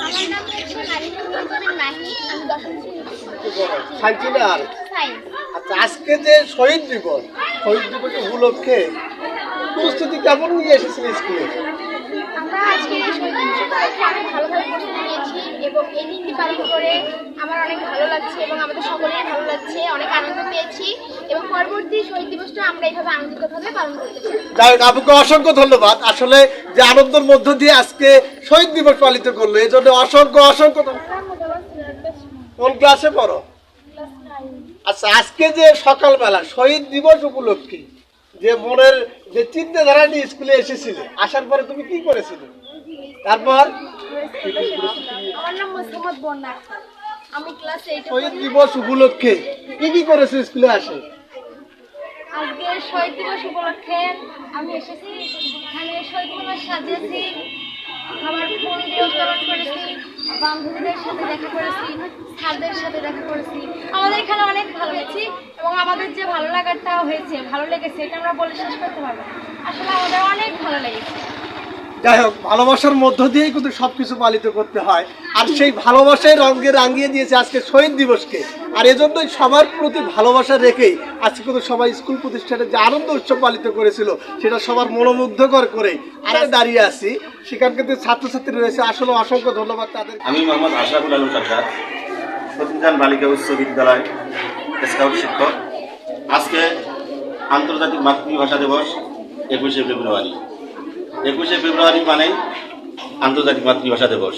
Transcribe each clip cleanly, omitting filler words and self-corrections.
আমার নাম হচ্ছে মারিফুল মাহি। আমি দশম সাইন্সিনা আর সায়েন্স। আচ্ছা, আজকে যে শহীদ দিবস উপলক্ষে প্রস্তুতি কেমন নিয়ে এসেছিল স্কুলে? আমরা আজকে এই শহীদ দিবস উপলক্ষে অনেক ভালোভাবে প্রস্তুতি নিয়েছি এবং এই দিনটি পালন করে আমার অনেক ভালো লাগছে এবং আমাদের সকলের ভালো লাগছে, অনেক আনন্দ পেয়েছি এবং পরবর্তী শহীদ দিবসটা আমরা এইভাবে আনন্দিতভাবে পালন করতে চাই। যাই হোক, আপুকে অসংখ্য ধন্যবাদ। আসলে যে আনন্দের মধ্য দিয়ে আজকে শহীদ দিবস পালিত করলো, এই জন্য অসংখ্য অসংখ্য কোন ক্লাসে পড়ো? আচ্ছা, আজকে যে সকালবেলা শহীদ দিবস উপলক্ষে যে মনের যে চিন্তাধারা নিয়ে স্কুলে এসেছিলে, আসার পরে তুমি কি করেছিলে? তারপর আমার নাম মোসাম্মদ বন্যা আক্তার। আমি ক্লাস 8 এ শহীদ দিবস উপলক্ষে কি কি করেছো স্কুলে আসে? আজকে শহীদ দিবস উপলক্ষে আমি এসেছি, এখানে শহীদ দিবস সাজিয়েছি, আমার ফুল দিয়ে উত্তোলন করেছি, বান্ধবীদের সাথে দেখা করেছি, স্যারদের সাথে দেখা করেছি। আমাদের এখানে অনেক ভালো লেগেছে এবং আমাদের যে ভালো লাগাটা হয়েছে, ভালো লেগেছে, এটা আমরা বলে শেষ করতে পারবো না। আসলে আমাদের অনেক ভালো লেগেছে। যাই হোক, ভালোবাসার মধ্য দিয়েই কিন্তু সবকিছু পালিত করতে হয়, আর সেই ভালোবাসায় রঙে রাঙিয়ে দিয়েছে আজকে শহীদ দিবসকে। আর এজন্যই সবার প্রতি ভালোবাসা রেখেই আজকে কিন্তু সবাই স্কুল প্রতিষ্ঠানে যে আনন্দ উৎসব পালিত করেছিল, সেটা সবার মনোমুগ্ধকর করে আর দাঁড়িয়ে আছি। সেখান কিন্তু ছাত্রছাত্রী রয়েছে, আসলে অসংখ্য ধন্যবাদ তাদের। আমি মোহাম্মদ আশরাফুল আলম সরকার, প্রতিষ্ঠান বালিকা উচ্চ বিদ্যালয় স্কাউট শিক্ষক। আজকে আন্তর্জাতিক মাতৃভাষা দিবস 21শে ফেব্রুয়ারি। 21শে ফেব্রুয়ারি মানে আন্তর্জাতিক মাতৃভাষা দিবস।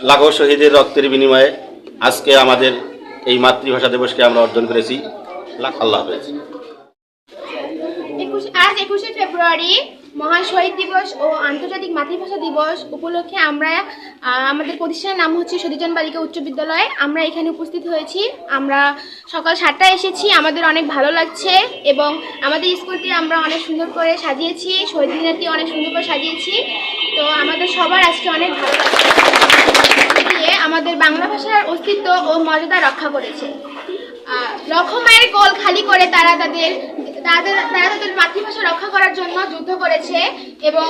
লাখো শহীদের রক্তের বিনিময়ে আজকে আমাদের এই মাতৃভাষা দিবসকে আমরা অর্জন করেছি। আল্লাহ হাফেজ। আজ 21শে ফেব্রুয়ারি মহান শহীদ দিবস ও আন্তর্জাতিক মাতৃভাষা দিবস উপলক্ষে আমরা আমাদের প্রতিষ্ঠানের নাম হচ্ছে সতীজন বালিকা উচ্চ বিদ্যালয়। আমরা এখানে উপস্থিত হয়েছি। আমরা সকাল 7টায় এসেছি, আমাদের অনেক ভালো লাগছে এবং আমাদের স্কুলটি আমরা অনেক সুন্দর করে সাজিয়েছি, শহীদ মিনারটি অনেক সুন্দর করে সাজিয়েছি। তো আমাদের সবার আজকে অনেক ভালো লাগছে, দিয়ে আমাদের বাংলা ভাষার অস্তিত্ব ও মর্যাদা রক্ষা করেছে। লক্ষ মায়ের কোল খালি করে তারা তাদের মাতৃভাষা রক্ষা করার জন্য যুদ্ধ করেছে এবং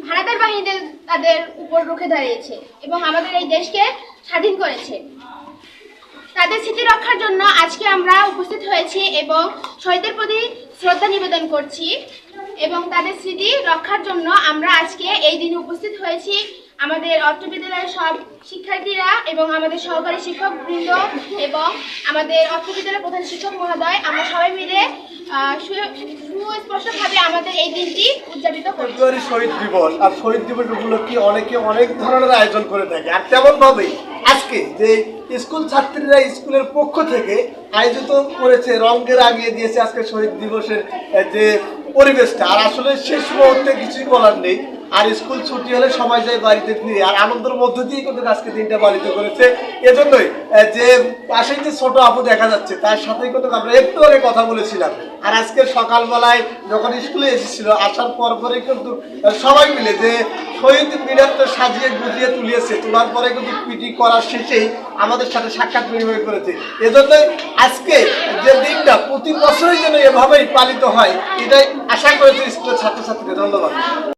হানাদার বাহিনীদের তাদের উপর রুখে দাঁড়িয়েছে এবং আমাদের এই দেশকে স্বাধীন করেছে। তাদের স্মৃতি রক্ষার জন্য আজকে আমরা উপস্থিত হয়েছি এবং শহীদদের প্রতি শ্রদ্ধা নিবেদন করছি এবং তাদের স্মৃতি রক্ষার জন্য আমরা আজকে এই দিনে উপস্থিত হয়েছি। আমাদের অত্র বিদ্যালয়ের সব শিক্ষার্থীরা এবং আমাদের সহকারী শিক্ষকবৃন্দ এবং আমাদের অত্র বিদ্যালয়ের প্রধান শিক্ষক মহোদয়, আমরা সবাই মিলে সুস্পষ্টভাবে আমাদের এই দিনটি উদযাপিত করছি। শহীদ দিবস আর শহীদ দিবস উপলক্ষে অনেকে অনেক ধরনের আয়োজন করে থাকে, আর তেমন ভাবে আজকে যে স্কুল ছাত্রীরা স্কুলের পক্ষ থেকে আয়োজিত করেছে, রঙে রাঙিয়ে দিয়েছে আজকে শহীদ দিবসের যে পরিবেশটা। আর আসলে শেষ মুহূর্তে কিছুই বলার নেই, আর স্কুল ছুটি হলে সবাই যায় বাড়িতে ফিরে, আর আনন্দের মধ্য দিয়ে কিন্তু আজকে দিনটা পালিত করেছে। এজন্যই যে পাশেই যে ছোট আপু দেখা যাচ্ছে, তার সাথেই কিন্তু আমরা একটু আগে কথা বলেছিলাম। আর আজকে সকালবেলায় যখন স্কুলে এসেছিল, আসার পরে কিন্তু সবাই মিলে যে শহীদ মিনারটা সাজিয়ে গুজিয়ে তুলিয়েছে, তোলার পরে কিন্তু পিটি করার শেষেই আমাদের সাথে সাক্ষাৎ বিনিময় করেছে। এজন্যই আজকে যে দিনটা প্রতি বছরই যেন এভাবেই পালিত হয়, এটাই আশা করেছে স্কুলের ছাত্রছাত্রীকে। ধন্যবাদ।